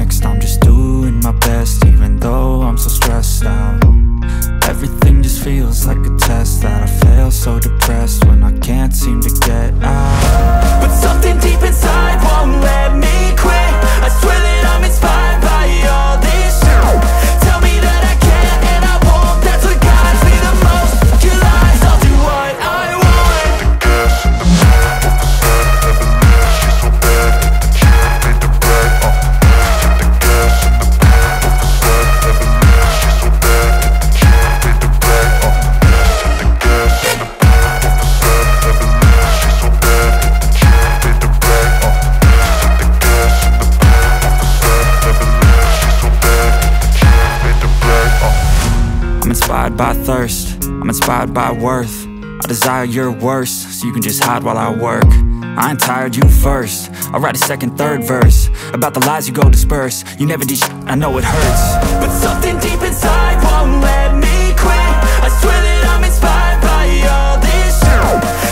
next. I'm just doing my best, even though I'm so stressed out. Everything just feels like a test that I fail, so depressed when I can't seem to get out. But something deep inside won't let me quit. I swear that I'm inspired by all this shit. Tell me that I can't and I won't. That's what guides me the most. Your lies, I'll do what I want. Inspired by thirst, I'm inspired by worth. I desire your worst, so you can just hide while I work. I ain't tired, you first. I'll write a second, third verse about the lies you go disperse. You never did shit, I know it hurts. But something deep inside won't let me quit. I swear that I'm inspired by all this shit.